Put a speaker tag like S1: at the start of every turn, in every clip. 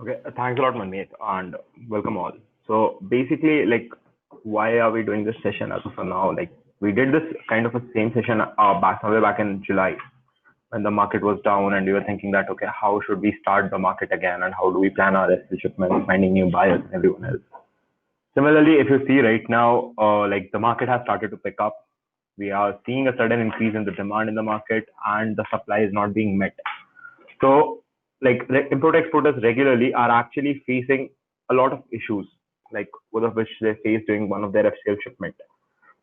S1: Okay, thanks a lot, Manmeet, and welcome all. So basically, why are we doing this session as of now? Like, we did this kind of a same session somewhere back in July when the market was down, and we were thinking that okay, how should we start the market again, and how do we plan our SL shipments, finding new buyers, and everyone else. Similarly, if you see right now, the market has started to pick up. We are seeing a sudden increase in the demand in the market, and the supply is not being met. So, import exporters regularly are actually facing a lot of issues, like one of which they faced during one of their FCL shipment.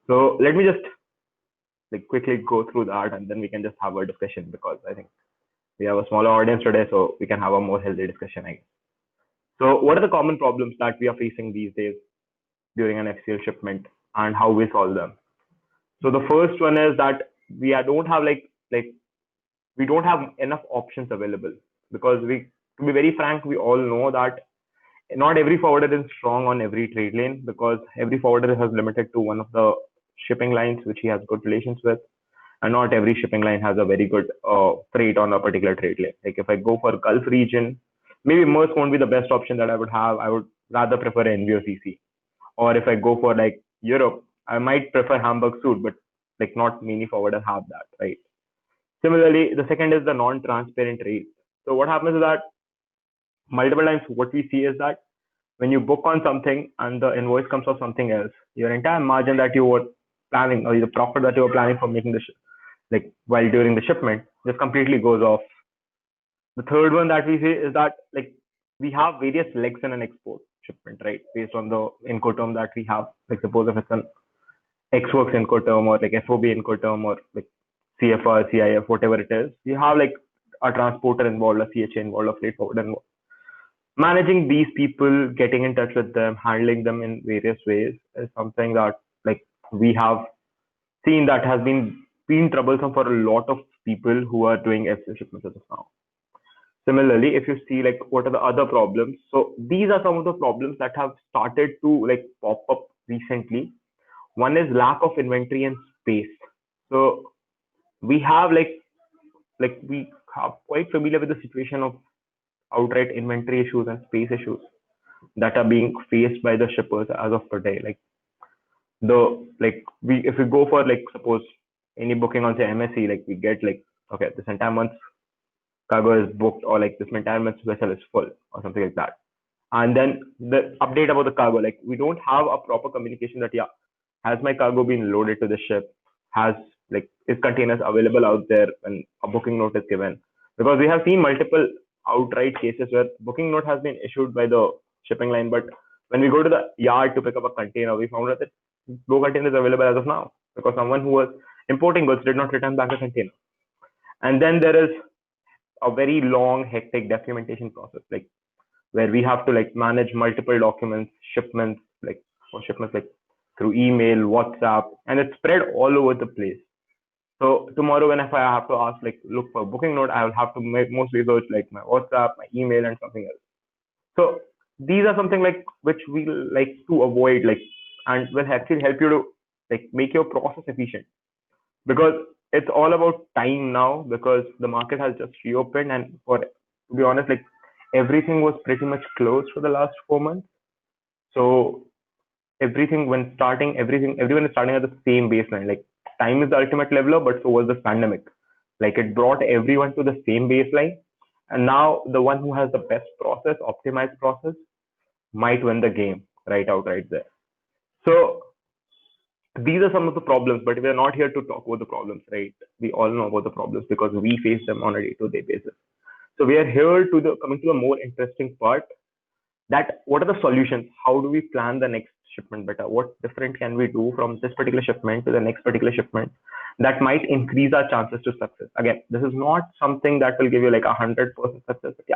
S1: So let me just quickly go through that, and then we can just have a discussion because I think we have a smaller audience today, so we can have a more healthy discussion, I guess. So, what are the common problems that we are facing these days during an FCL shipment, and how we solve them? So the first one is that don't have we don't have enough options available because to be very frank, we all know that not every forwarder is strong on every trade lane because every forwarder has limited to one of the shipping lines which he has good relations with, and not every shipping line has a very good freight on a particular trade lane. Like if I go for Gulf region, maybe Maersk won't be the best option that I would have. I would rather prefer NVOCC. Or if I go for like Europe, I might prefer Hamburg Sud, but like not many forwarders have that, right? Similarly, the second is the non-transparent rate. So what happens is that multiple times what we see is that when you book on something and the invoice comes for something else, your entire margin that you were planning or the profit that you were planning for making while during the shipment just completely goes off. The third one that we see is that we have various legs in an export shipment, right? Based on the Incoterm that we have. Like suppose if it's an Xworks Incoterm or like FOB Incoterm or like CFR, CIF, whatever it is, you have like a transporter involved, a CHA involved, a freight forwarder involved. Managing these people, getting in touch with them, handling them in various ways is something that we have seen that has been troublesome for a lot of people who are doing FCL shipments as of now. Similarly, if you see like what are the other problems, so these are some of the problems that have started to like pop up recently. One is lack of inventory and space. So we have we have quite familiar with the situation of outright inventory issues and space issues that are being faced by the shippers as of today. Like the like we if we go for like suppose any booking on say MSC, like we get like okay, this entire month's cargo is booked or like this entire month's vessel is full or something like that. And then the update about the cargo, like we don't have a proper communication that yeah, has my cargo been loaded to the ship? Has is containers available out there when a booking note is given? Because we have seen multiple outright cases where booking note has been issued by the shipping line, but when we go to the yard to pick up a container, we found out that no container is available as of now because someone who was importing goods did not return back the container. And then there is a very long, hectic documentation process, like where we have to like manage multiple documents, shipments, like for shipments like through email, WhatsApp, and it's spread all over the place. So tomorrow, when if I have to ask like look for a booking note, I will have to make most research like my WhatsApp, my email, and something else. So these are something like which we like to avoid, like and will actually help you to like make your process efficient because it's all about time now because the market has just reopened and for to be honest, like everything was pretty much closed for the last 4 months. So everything when starting everyone is starting at the same baseline. Like time is the ultimate leveler, but so was the pandemic. Like it brought everyone to the same baseline. And now the one who has the best process, optimized process, might win the game right there. So these are some of the problems, but we're not here to talk about the problems, right? We all know about the problems because we face them on a day-to-day basis. So we are here to the coming to a more interesting part that what are the solutions? How do we plan the next shipment better? What different can we do from this particular shipment to the next particular shipment that might increase our chances to success? Again, this is not something that will give you like 100% success, but yeah,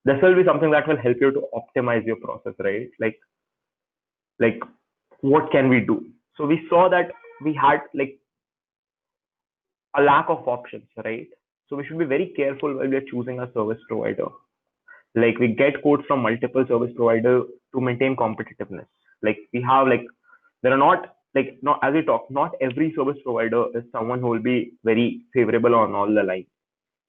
S1: this will be something that will help you to optimize your process, right? Like what can we do? So we saw that we had like a lack of options, right? So we should be very careful while we are choosing a service provider. Like we get quotes from multiple service providers to maintain competitiveness. Like we have like there are not as we talk, not every service provider is someone who will be very favorable on all the lines.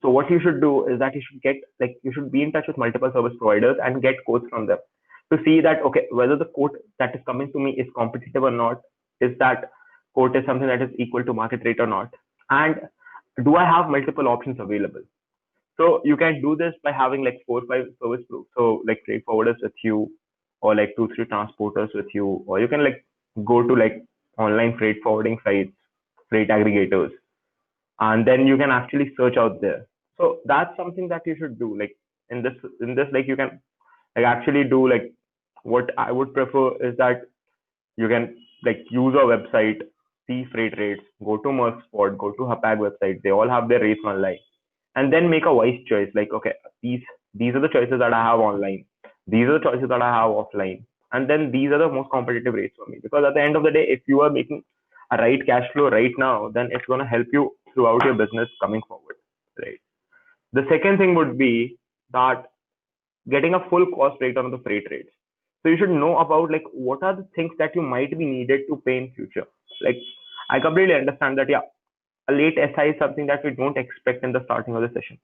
S1: So what you should do is that you should get like you should be in touch with multiple service providers and get quotes from them to see that okay whether the quote that is coming to me is competitive or not, is that quote is something that is equal to market rate or not, and do I have multiple options available. So you can do this by having like 4 or 5 service proofs. So like freight forwarders with you, or like 2 3 transporters with you, or you can like go to like online freight forwarding sites, freight aggregators, and then you can actually search out there. So that's something that you should do. Like in this like you can like actually do like what I would prefer is that you can like use our website, see freight rates, go to Merckspot, go to Hapag website. They all have their rates online, and then make a wise choice. Like okay, these are the choices that I have online. These are the choices that I have offline, and then these are the most competitive rates for me. Because at the end of the day, if you are making a right cash flow right now, then it's going to help you throughout your business coming forward, right? The second thing would be that getting a full cost breakdown of the freight rates. So you should know about like what are the things that you might be needed to pay in future. Like I completely understand that yeah, a late SI is something that we don't expect in the starting of the session,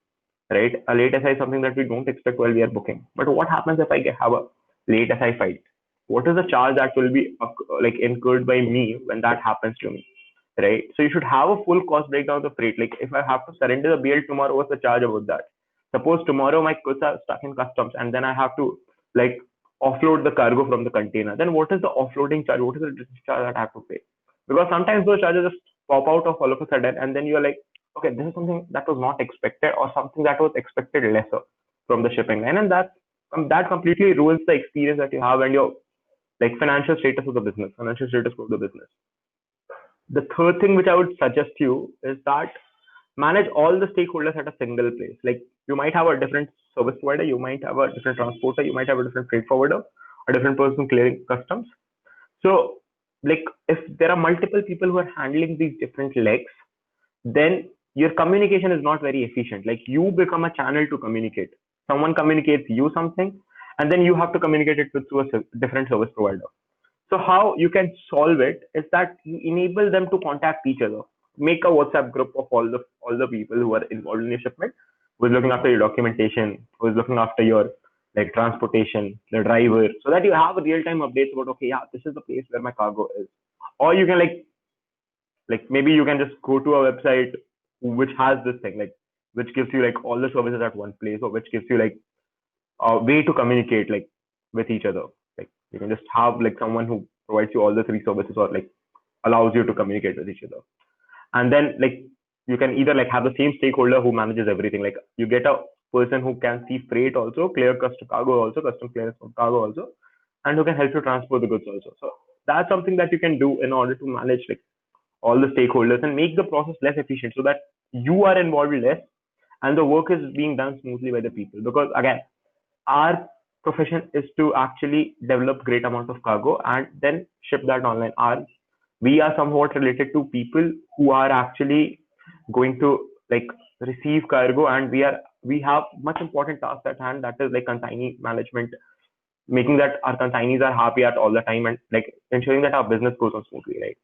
S1: right? A late SI is something that we don't expect while we are booking. But what happens if have a late SI fight? What is the charge that will be like incurred by me when that happens to me, right? So you should have a full cost breakdown of the freight. Like if I have to surrender the BL tomorrow, what's the charge about that? Suppose tomorrow my goods are stuck in customs and then I have to like offload the cargo from the container. Then what is the offloading charge? What is the charge that I have to pay? Because sometimes those charges just pop out of all of a sudden, and then you're like, okay, this is something that was not expected or something that was expected lesser from the shipping line, and that completely ruins the experience that you have and your like financial status of the business, financial status of the business. The third thing which I would suggest you is that manage all the stakeholders at a single place. Like you might have a different service provider, you might have a different transporter, you might have a different freight forwarder, a different person clearing customs. So like if there are multiple people who are handling these different legs, then your communication is not very efficient. Like you become a channel to communicate. Someone communicates you something, and then you have to communicate it with to a different service provider. So how you can solve it is that you enable them to contact each other. Make a WhatsApp group of all the people who are involved in your shipment, who is looking after your documentation, who is looking after your like transportation, the driver, so that you have real time updates about okay, yeah, this is the place where my cargo is. Or you can like maybe you can just go to a website which has this thing like which gives you like all the services at one place, or which gives you like a way to communicate like with each other. Like you can just have like someone who provides you all the 3 services, or like allows you to communicate with each other. And then like you can either like have the same stakeholder who manages everything. Like you get a person who can see freight also, clear custom cargo also, custom clearance of cargo also, and who can help you transport the goods also. So that's something that you can do in order to manage like all the stakeholders and make the process less efficient, so that you are involved less and the work is being done smoothly by the people. Because again, our profession is to actually develop great amount of cargo and then ship that online. We are somewhat related to people who are actually going to like receive cargo, and we have much important tasks at hand, that is like consignee management, making that our consignees are happy at all the time, and like ensuring that our business goes on smoothly, right?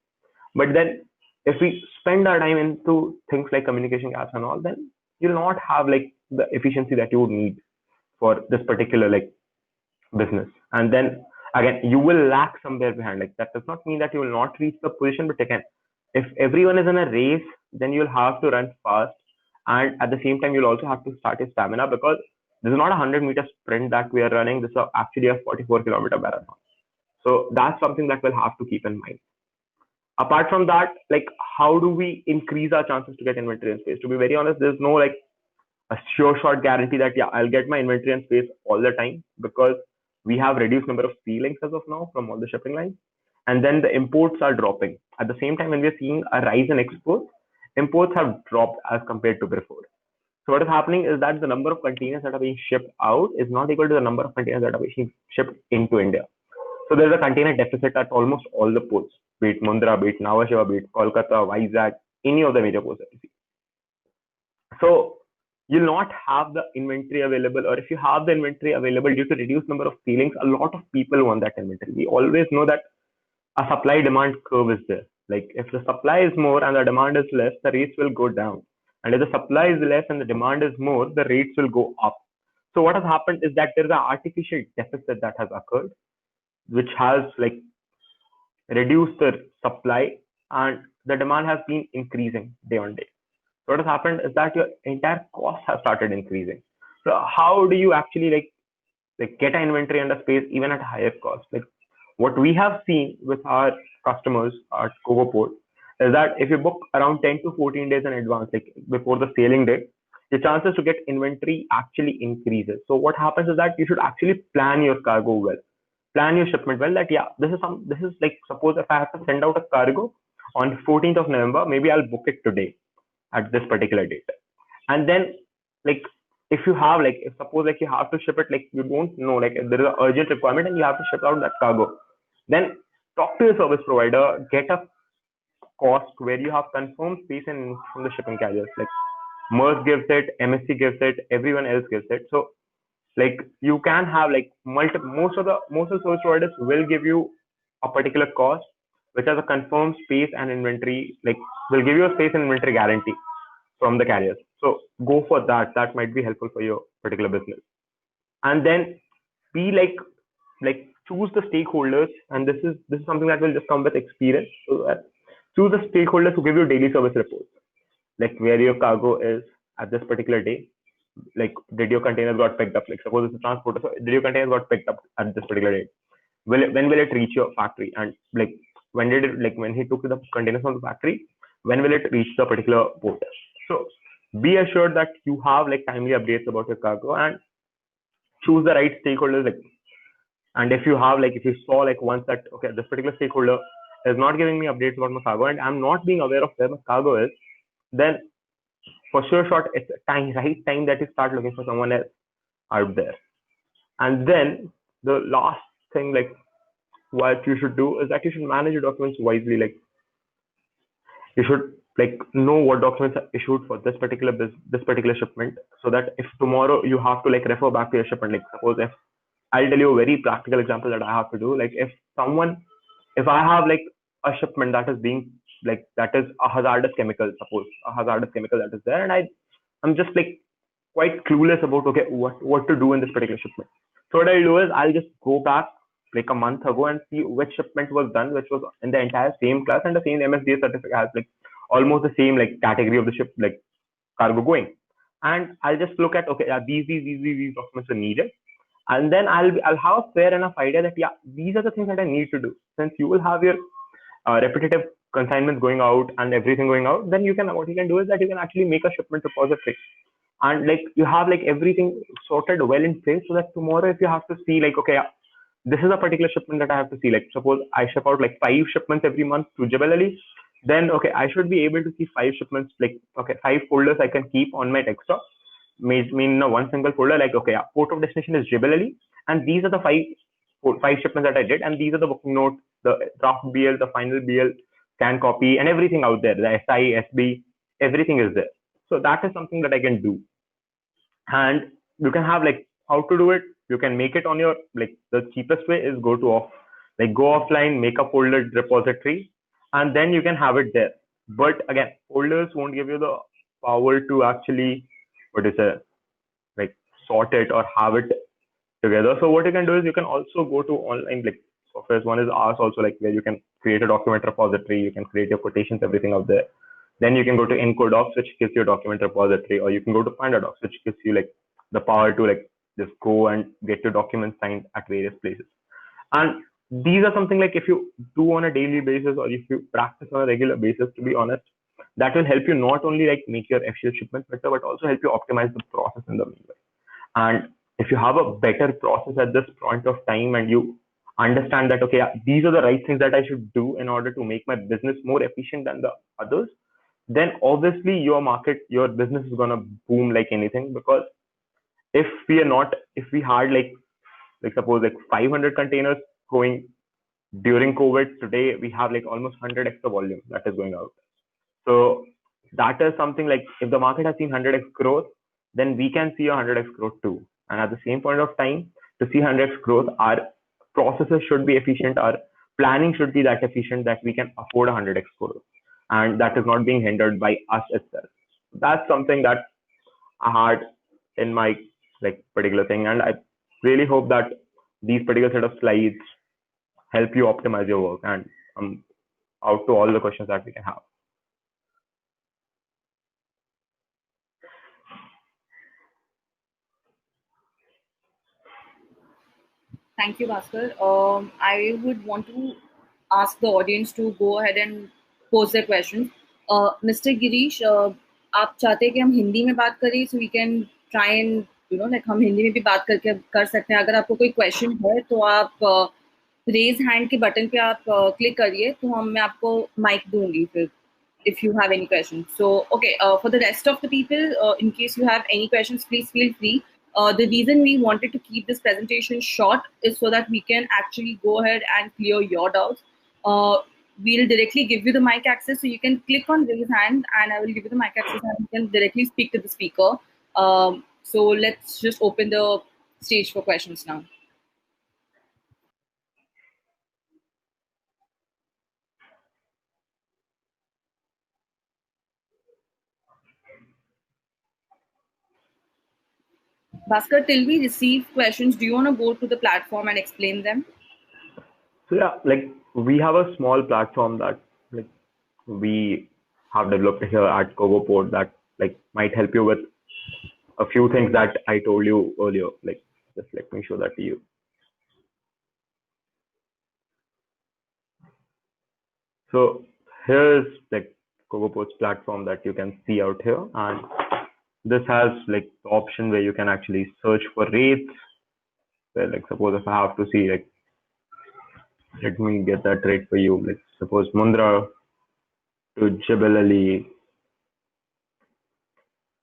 S1: But then if we spend our time into things like communication gaps and all, then you'll not have like the efficiency that you would need for this particular like business. And then again, you will lag somewhere behind. Like that does not mean that you will not reach the position, but again, if everyone is in a race, then you'll have to run fast. And at the same time, you'll also have to start your stamina, because this is not a 100-meter sprint that we are running. This is actually a 44-kilometer marathon. So that's something that we'll have to keep in mind. Apart from that, like how do we increase our chances to get inventory and space? To be very honest, there's no like a sure shot guarantee that yeah, I'll get my inventory and space all the time, because we have reduced number of sea links as of now from all the shipping lines, and then the imports are dropping. At the same time, when we're seeing a rise in exports, imports have dropped as compared to before. So what is happening is that the number of containers that are being shipped out is not equal to the number of containers that are being shipped into India. So there's a container deficit at almost all the ports, be it Mundra, be it Nhava Sheva, be it Kolkata, Vizag, any of the major ports that you see. So you'll not have the inventory available, or if you have the inventory available due to reduced number of ceilings, a lot of people want that inventory. We always know that a supply demand curve is there. Like if the supply is more and the demand is less, the rates will go down. And if the supply is less and the demand is more, the rates will go up. So what has happened is that there is an artificial deficit that has occurred, which has like reduced the supply, and the demand has been increasing day on day. So what has happened is that your entire cost has started increasing. So how do you actually get an inventory under space even at a higher cost? Like what we have seen with our customers at Covoport is that if you book around 10 to 14 days in advance, like before the sailing date, the chances to get inventory actually increases. So what happens is that you should actually plan your cargo well, plan your shipment well. That yeah, this is like, suppose if I have to send out a cargo on 14th of November, maybe I'll book it today at this particular date. And then like if you have like, if suppose like you have to ship it, like you don't know, like if there is an urgent requirement and you have to ship out that cargo, then talk to your service provider, get a cost where you have confirmed space in from the shipping carriers. Like Maersk gives it, MSC gives it, everyone else gives it. So like you can have like most of the service providers will give you a particular cost which has a confirmed space and inventory, like will give you a space and inventory guarantee from the carriers. So go for that. That might be helpful for your particular business. And then be like choose the stakeholders, and this is something that will just come with experience. So choose the stakeholders who give you daily service reports, like where your cargo is at this particular day. Like did your containers got picked up? Like suppose it's a transporter, so did your containers got picked up at this particular date? When will it reach your factory? And like when did it, like when he took the containers from the factory, when will it reach the particular port? So be assured that you have like timely updates about your cargo, and choose the right stakeholders. Like, and if you have like, if you saw like once that okay, this particular stakeholder is not giving me updates about my cargo and I'm not being aware of where my cargo is, then for sure shot it's a right time that you start looking for someone else out there. And then the last thing, like what you should do is that you should manage your documents wisely. Like you should like know what documents are issued for this particular shipment, so that if tomorrow you have to like refer back to your shipment, like suppose if I'll tell you a very practical example that I have to do. Like if I have like a shipment that is being like, that is a hazardous chemical, suppose a hazardous chemical that is there, and I'm just like quite clueless about okay what to do in this particular shipment. So what I'll do is I'll just go back like a month ago and see which shipment was done, which was in the entire same class and the same MSDA certificate has like almost the same like category of the ship, like cargo going. And I'll just look at okay, yeah, these documents are needed, and then I'll have a fair enough idea that yeah, these are the things that I need to do. Since you will have your repetitive consignments going out and everything going out, then what you can do is that you can actually make a shipment repository, and like you have like everything sorted well in place, so that tomorrow if you have to see like okay, yeah, this is a particular shipment that I have to see. Like suppose I ship out like 5 shipments every month to Jebel Ali, then okay, I should be able to see 5 shipments, like okay, 5 folders I can keep on my desktop, mean one single folder, like okay, yeah, port of destination is Jebel Ali, and these are the five shipments that I did, and these are the booking notes, the draft BL, the final BL, scan copy, and everything out there, the SI, SB, everything is there. So that is something that I can do. And you can have like how to do it. You can make it on your, like the cheapest way is go offline, make a folder repository, and then you can have it there. But again, folders won't give you the power to actually, what is it, like sort it or have it together. So what you can do is you can also go to online like softwares. One is ours also, like where you can create a document repository, you can create your quotations, everything out there. Then you can go to Encodocs, which gives you a document repository, or you can go to PandaDocs, which gives you like the power to like just go and get your documents signed at various places. And these are something like if you do on a daily basis or if you practice on a regular basis, to be honest, that will help you not only like make your FCL shipments better, but also help you optimize the process in the meanwhile. And if you have a better process at this point of time and you understand that, okay, these are the right things that I should do in order to make my business more efficient than the others, then obviously your business is going to boom like anything. Because if we had like suppose like 500 containers going during COVID, today we have like almost 100 extra volume that is going out. So that is something like if the market has seen 100x growth, then we can see a 100x growth too. And at the same point of time, to see 100x growth, our processes should be efficient, our planning should be that efficient that we can afford a 100x growth. And that is not being hindered by us itself. that's something that I had in my like particular thing, and I really hope that these particular set of slides help you optimize your work. And I'm out to all the questions that we can have.
S2: Thank you, Bhaskar. I would want to ask the audience to go ahead and pose their questions. Mr. Girish, आप चाहते हैं कि हम हिंदी में बात करें, so we can try and like हम हिंदी में भी बात करके कर सकते हैं. अगर आपको कोई क्वेश्चन है तो आप रेज हैंड के बटन पे आप क्लिक करिए, तो मैं आपको माइक दूंगी फिर if you have any questions. So, okay, for the rest of the people, in case you have any questions, please feel free. The reason we wanted to keep this presentation short is so that we can actually go ahead and clear your doubts. We'll directly give you the mic access, so you can click on raise hand and I will give you the mic access and you can directly speak to the speaker. So let's just open the stage for questions now. Bhaskar, till we receive questions, do you want to go to the platform and explain them?
S1: So yeah, like we have a small platform that like we have developed here at CogoPort that like might help you with a few things that I told you earlier. Like just let me show that to you. So here's like CogoPort's platform that you can see out here, and this has like the option where you can actually search for rates. Where like suppose if I have to see like, let me get that rate for you. Like suppose Mundra to Jebel Ali,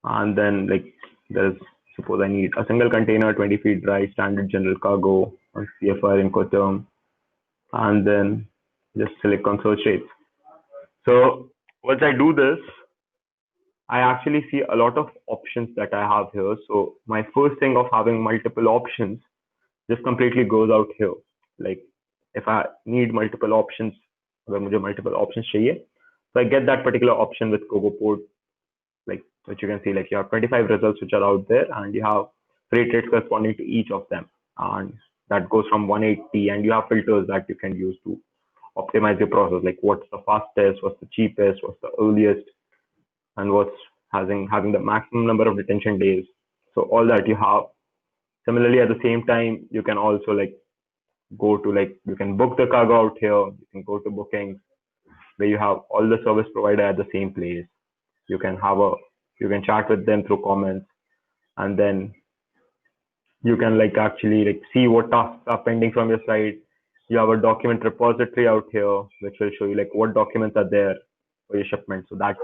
S1: and then like there's suppose I need a single container, 20 feet dry, standard general cargo, or CFR Incoterm, and then just select on search rates. So once I do this, I actually see a lot of options that I have here. So my first thing of having multiple options just completely goes out here. Like if I need multiple options, अगर मुझे multiple options चाहिए, so I get that particular option with CogoPort, like which you can see like you have 25 results which are out there, and you have freight rates corresponding to each of them, and that goes from 180, and you have filters that you can use to optimize your process, like what's the fastest, what's the cheapest, what's the earliest, and what's having the maximum number of detention days. So all that you have. Similarly, at the same time, you can also like go to like you can book the cargo out here. You can go to bookings where you have all the service provider at the same place. You can chat with them through comments, and then you can like actually like see what tasks are pending from your side. You have a document repository out here which will show you like what documents are there for your shipment. So that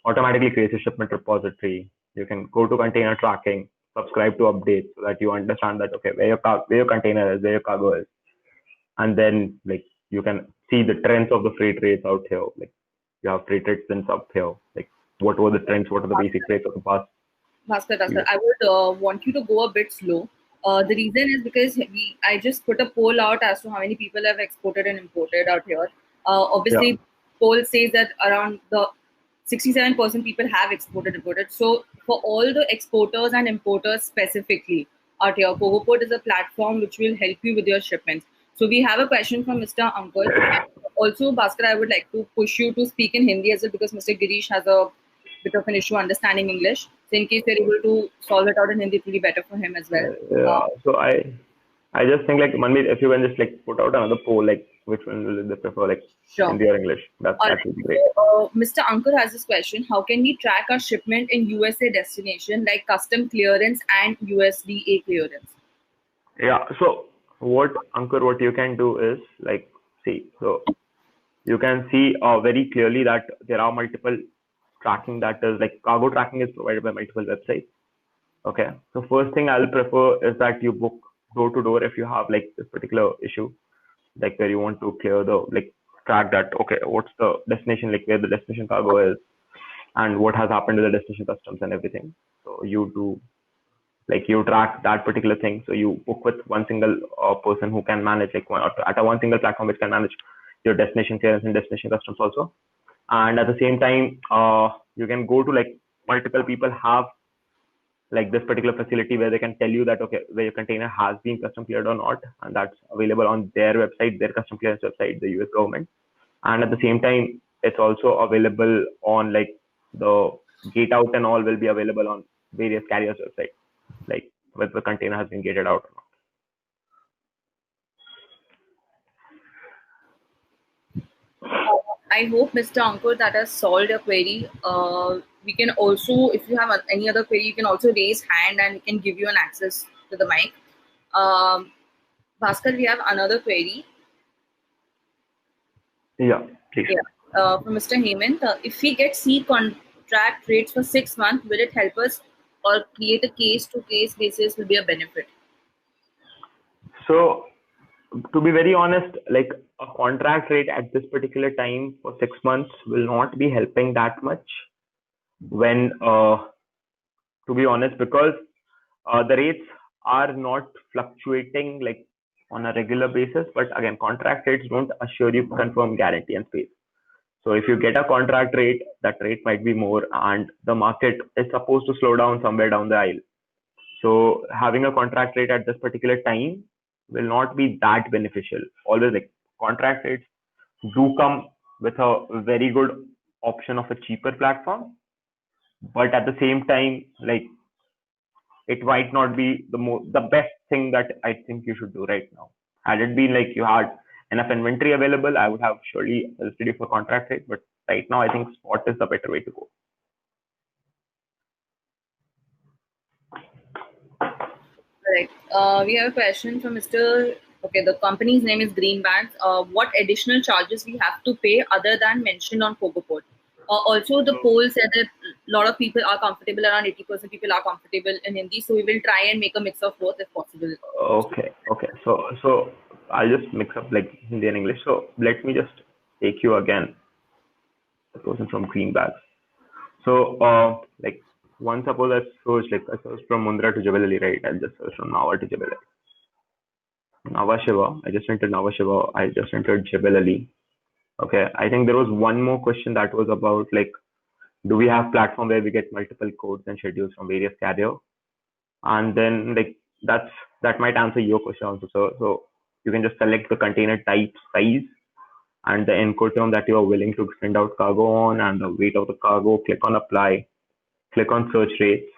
S1: automatically creates a shipment repository. You can go to container tracking, subscribe to updates so that you understand that okay where your container is, where your cargo is, and then like you can see the trends of the freight rates out here. Like you have freight rates trends up here. Like what were the trends? What are the basic rates of the past?
S2: Bhaskar, I would want you to go a bit slow. The reason is because I just put a poll out as to how many people have exported and imported out here. Obviously,
S1: Yeah.
S2: poll says that around the 67% people have exported and imported. So for all the exporters and importers specifically out here, CogoPort is a platform which will help you with your shipments. So we have a question from Mr. Ankar. Also, Bhaskar, I would like to push you to speak in Hindi as well because Mr. Girish has a bit of an issue understanding English. So in case you're able to solve it out in Hindi, it will be better for him as well.
S1: So I just think like Manmeet, if you can just like put out another poll, like which one will they prefer, like
S2: Sure.
S1: Hindi or English? That would be great.
S2: So, Mr. Ankar has this question: how can we track our shipment in USA destination like custom clearance and USDA clearance?
S1: Yeah. So what you can do is like see. So you can see very clearly that there are multiple tracking that is like cargo tracking is provided by multiple websites. Okay. So first thing I'll prefer is that you book door to door if you have like this particular issue, like where you want to clear the like track that okay, what's the destination, like where the destination cargo is, and what has happened to the destination customs and everything. So you do like you track that particular thing. So you book with one single person who can manage like at a one single platform which can manage your destination clearance and destination customs also. And at the same time, you can go to like multiple people have like this particular facility where they can tell you that, okay, where your container has been custom cleared or not, and that's available on their website, their custom clearance website, the US government. And at the same time, it's also available on like the gate out and all will be available on various carriers website, like whether the container has been gated out or not.
S2: I hope, Mr. Ankur, that has solved your query. We can also, if you have any other query, you can also raise hand and we can give you an access to the mic. Bhaskar, we have another query.
S1: Yeah, please.
S2: Yeah. From Mr. Hemant, if we get C contract rates for 6 months, will it help us or create a case-to-case basis will be a benefit?
S1: So to be very honest, like a contract rate at this particular time for 6 months will not be helping that much when, to be honest, because the rates are not fluctuating like on a regular basis. But again, contract rates don't assure you confirm guarantee and space. So if you get a contract rate, that rate might be more, and the market is supposed to slow down somewhere down the aisle. So having a contract rate at this particular time will not be that beneficial. Always like contract rates do come with a very good option of a cheaper platform, but at the same time, like it might not be the best thing that I think you should do right now. Had it been like you had enough inventory available, I would have surely listed you for contract rate. But right now, I think spot is the better way to go.
S2: Correct. We have a question from Mr. Okay, the company's name is Greenbank. What additional charges we have to pay other than mentioned on CocoPort? Also, the poll said that a lot of people are comfortable, around 80% people are comfortable in Hindi. So we will try and make a mix of both if possible.
S1: Okay. So I'll just mix up like Hindi and English. So let me just take you again, the person from Greenbacks. So like once suppose I search from Mundra to Jebel Ali, right? I'll just search from Nawa to Jebel Ali. Nawa Shiva. I just entered Nawa Shiva. I just entered Jebel Ali. Okay. I think there was one more question that was about like, do we have platform where we get multiple codes and schedules from various carrier? And then like that might answer your question also. So you can just select the container type, size, and the Incoterm that you are willing to send out cargo on, and the weight of the cargo. Click on apply, click on search rates,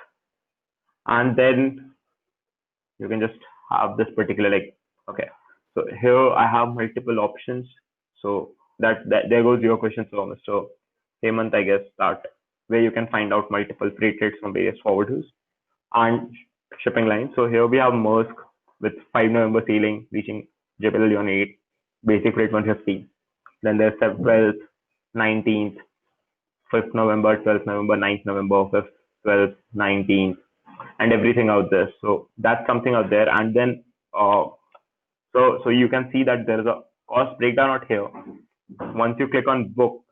S1: and then you can just have this particular like, okay, so here I have multiple options. So that there goes your question, so Mr. Hemant, I guess, that where you can find out multiple freight rates from various forwarders and shipping lines. So here we have Maersk with 5 November sailing reaching Jebel Ali on 8, basic rate 150. Then there's 12th, 19th, 5th November, 12th November, 9th November, 5th, 12th, 19th, and everything out there. So that's something out there. And then so you can see that there is a cost breakdown out here. Once you click on book,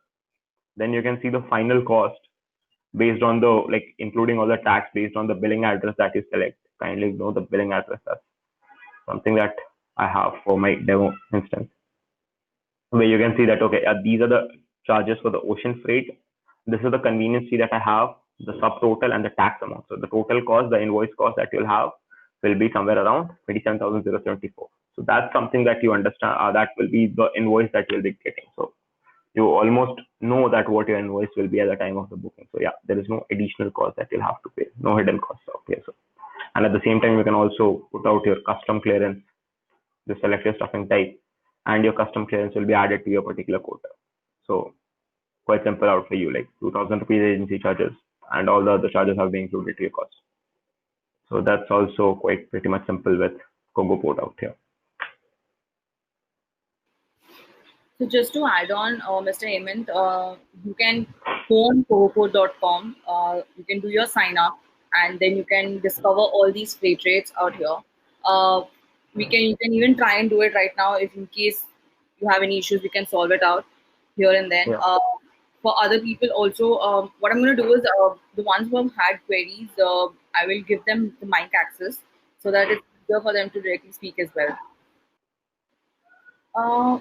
S1: then you can see the final cost based on the like including all the tax based on the billing address that you select. Kindly ignore the billing address. That's something that I have for my demo instance, where you can see that okay, these are the charges for the ocean freight. This is the convenience fee that I have, the subtotal and the tax amount. So the total cost, the invoice cost that you'll have will be somewhere around 27,074. So that's something that you understand. That will be the invoice that you'll be getting. So you almost know that what your invoice will be at the time of the booking. So yeah, there is no additional cost that you'll have to pay, no hidden costs out here. So, and at the same time, you can also put out your custom clearance, you select your stuffing type, and your custom clearance will be added to your particular quota. So quite simple out for you, like 2,000 rupees agency charges, and all the other charges have been included to your cost. So that's also quite pretty much simple with CocoPort out here.
S2: So just to add on, Mr. Hemant, you can go on cocoport.com, you can do your sign up, and then you can discover all these freight rates out here. You can even try and do it right now if in case you have any issues, we can solve it out here and then.
S1: Yeah.
S2: For other people also, what I'm going to do is the ones who have had queries, I will give them the mic access so that it's easier for them to directly speak as well.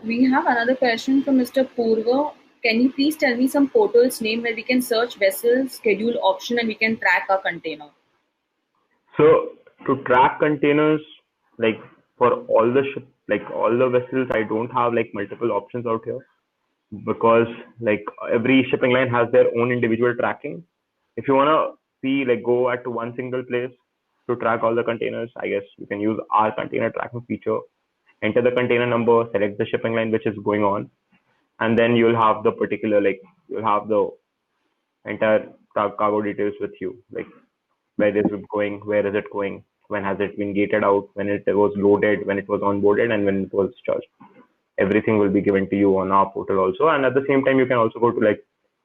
S2: We have another question from Mr. Purva. can you please tell me some portals name where we can search vessel schedule option and we can track our container?
S1: So to track containers, like for all the all the vessels, I don't have like multiple options out here because like every shipping line has their own individual tracking. If you wanna see like go at one single place to track all the containers, I guess you can use our container tracking feature. Enter the container number, select the shipping line which is going on, and then you'll have the particular you'll have the entire cargo details with you, like where is it going, where is it going, when has it been gated out, when it was loaded, when it was onboarded, and when it was charged. Everything will be given to you on our portal also. And at the same time, you can also go to like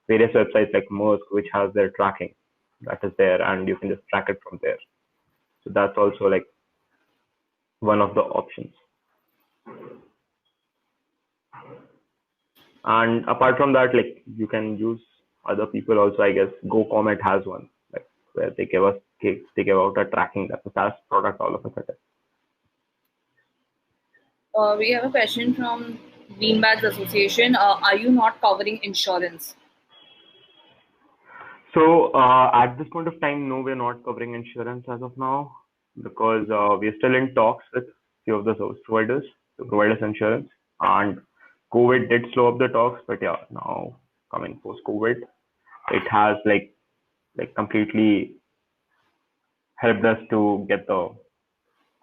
S1: various websites like Maersk, which has their tracking that is there, and you can just track it from there. So that's also like one of the options. And apart from that, like you can use other people also. I guess GoComet has one, like where they give out a tracking that's a SaaS product all of a sudden.
S2: We have a question from Greenbags Association. Are you not covering insurance?
S1: So at this point of time, no, we're not covering insurance as of now because we're still in talks with few of the service providers to provide us insurance. And COVID did slow up the talks, but yeah, now coming post COVID, it has like completely helped us to get the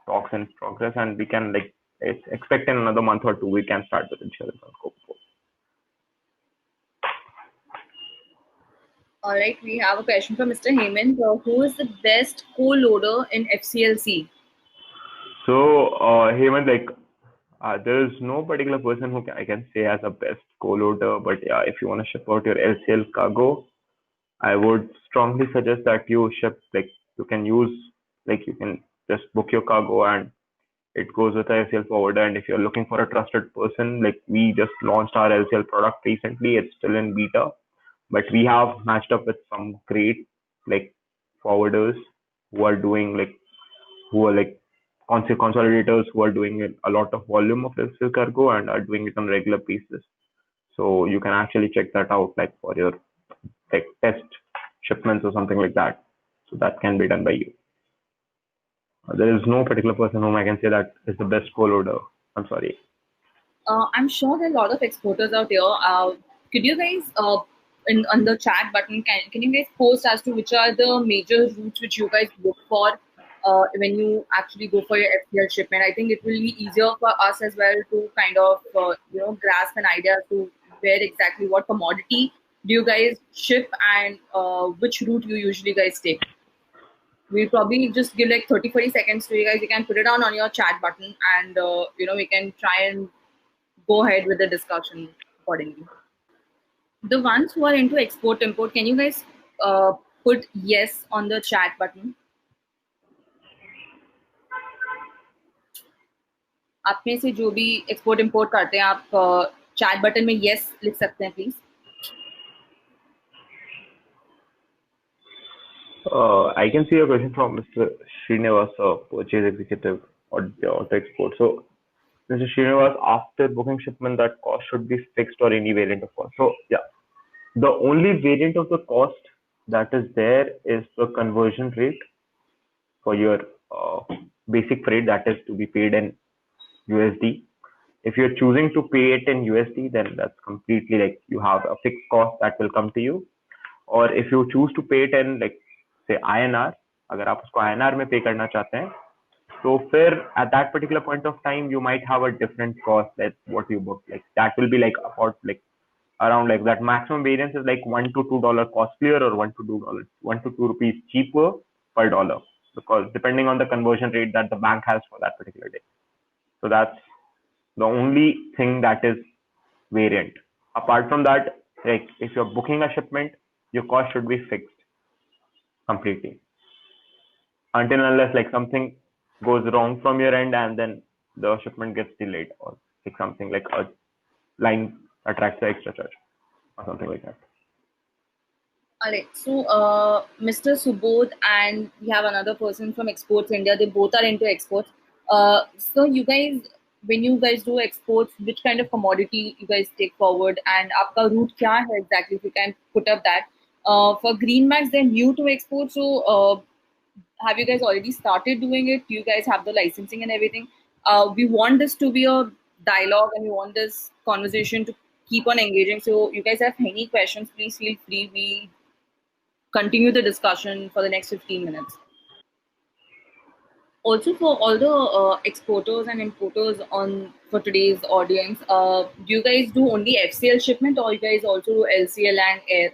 S1: talks in progress, and we can expect in another month or two we can start with insurance on COVID.
S2: All right, we have a question from Mr. Hemant. Who is the best co-loader in FCLC?
S1: So, Hemant, there is no particular person who I can say as a best co-loader, but yeah, if you want to ship out your LCL cargo, I would strongly suggest that you ship you can use you can just book your cargo and it goes with a LCL forwarder. And if you're looking for a trusted person, like we just launched our LCL product recently, it's still in beta, but we have matched up with some great like forwarders who are doing who are consolidators who are doing a lot of volume of LCL cargo and are doing it on a regular basis. So you can actually check that out for your test shipments or something like that. So that can be done by you. There is no particular person whom I can say that is the best co-loader. I'm sorry.
S2: I'm sure there are a lot of exporters out here. Could you guys, on the chat button, can you guys post as to which are the major routes which you guys look for when you actually go for your FCL shipment? I think it will be easier for us as well to kind of grasp an idea to where exactly what commodity do you guys ship and which route you usually guys take. We'll probably just give 30-40 seconds to you guys. You can put it on your chat button and we can try and go ahead with the discussion accordingly. The ones who are into export import, can you guys put yes on the chat button? आप में से जो भी export import करते हैं आप chat button में yes लिख सकते हैं please.
S1: I can see a question from Mr. Srinivas, purchase executive or auto export. So, Mr. Srinivas, after booking shipment, that cost should be fixed or any variant of cost. So, yeah, the only variant of the cost that is there is the conversion rate for your basic freight that is to be paid in USD. If you're choosing to pay it in USD, then that's completely you have a fixed cost that will come to you. Or if you choose to pay it in say INR, अगर आप उसको INR में पे करना चाहते हैं, तो फिर at that particular point of time you might have a different cost that what you book. That will be about around that maximum variance is $1 to $2 costlier or $1 to $2 rupees cheaper per dollar, because depending on the conversion rate that the bank has for that particular day. So that's the only thing that is variant. Apart from that, if you're booking a shipment, your cost should be fixed completely until unless something goes wrong from your end and then the shipment gets delayed, or something like a line attracts the extra charge or something like that.
S2: All right. So Mr. Subodh and we have another person from Exports India. They both are into exports. So you guys when you guys do exports, which kind of commodity you guys take forward, and आपका route क्या है exactly? If you can put up that. For greenbacks, they're new to export, so have you guys already started doing it? Do you guys have the licensing and everything? We want this to be a dialogue, and we want this conversation to keep on engaging. So, you guys have any questions? Please feel free. We continue the discussion for the next 15 minutes. Also, for all the exporters and importers on for today's audience, do you guys do only FCL shipment, or you guys also do LCL and air?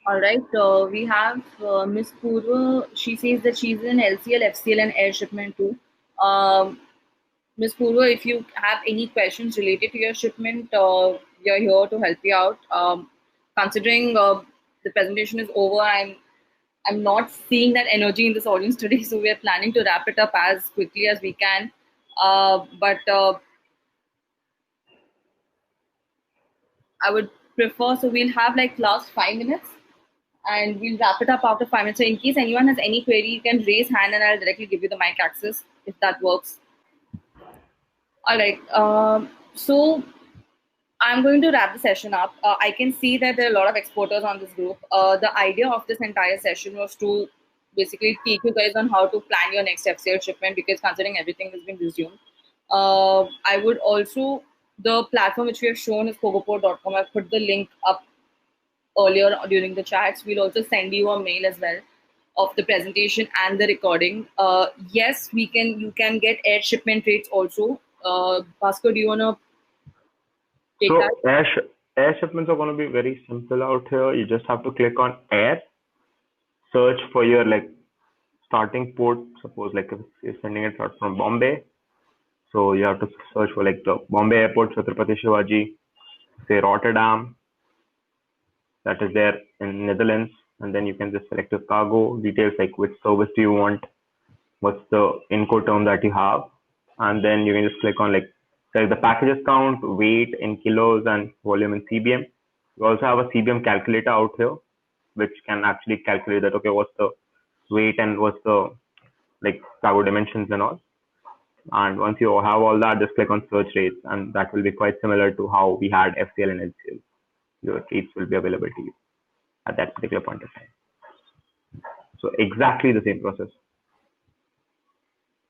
S2: All right, we have Miss Purva. She says that she's in LCL, FCL, and air shipment too. Um, Miss Purva, if you have any questions related to your shipment, we are here to help you out. Considering the presentation is over, I'm not seeing that energy in this audience today, so we are planning to wrap it up as quickly as we can. But I would prefer, so we'll have like last 5 minutes, and we'll wrap it up after 5 minutes. So in case anyone has any query, you can raise hand and I'll directly give you the mic access if that works. All right. So I'm going to wrap the session up. I can see that there are a lot of exporters on this group. The idea of this entire session was to basically teach you guys on how to plan your next FCL shipment, because considering everything has been resumed. I would also, the platform which we have shown is cogoport.com. I've put the link up earlier during the chats. We'll also send you a mail as well of the presentation and the recording. Yes, you can get air shipment rates also. Bhaskar, do you want to take
S1: So
S2: that?
S1: air shipments are going to be very simple out here. You just have to click on air, search for your like starting port. Suppose like if you're sending it out from Bombay, so you have to search for like the Bombay Airport, Chhatrapati Shivaji, say Rotterdam, that is there in Netherlands, and then you can just select your cargo details, like which service do you want, what's the Incoterm that you have, and then you can just click on like select the packages count, weight in kilos, and volume in CBM. You also have a CBM calculator out here, which can actually calculate that, okay, what's the weight and what's the like cargo dimensions and all. And once you have all that, just click on search rates, and that will be quite similar to how we had FCL and LCL. Your rates will be available to you at that particular point of time. So exactly the same process.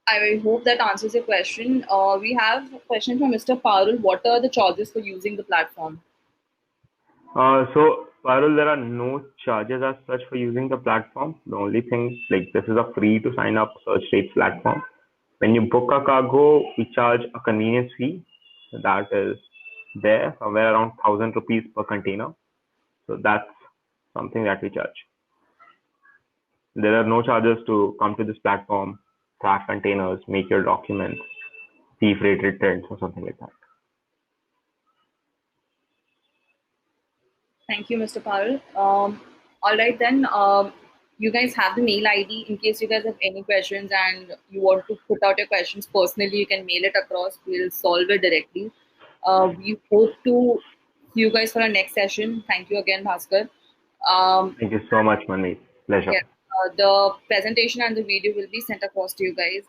S2: I hope that answers your question. We have a question from Mr. Parul. What are the charges for using the platform?
S1: So Parul, there are no charges as such for using the platform. The only thing, like this is a free to sign up search rates platform. When you book a cargo, we charge a convenience fee that is there somewhere around 1,000 rupees per container. So that's something that we charge. There are no charges to come to this platform, track containers, make your documents, see freight returns or something like that.
S2: Thank you, Mr. Parul. All right, then. You guys have the mail ID in case you guys have any questions and you want to put out your questions personally. You can mail it across. We'll solve it directly. We hope to see you guys for our next session. Thank you again, Bhaskar.
S1: Thank you so much, Manmeet. Pleasure.
S2: Yeah, the presentation and the video will be sent across to you guys.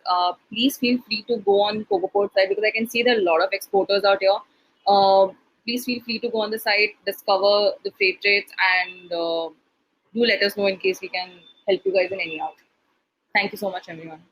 S2: Please feel free to go on Cogoport site, because I can see there are a lot of exporters out here. Please feel free to go on the site, discover the freight rates, and do let us know in case we can help you guys in any out. Thank you so much, everyone.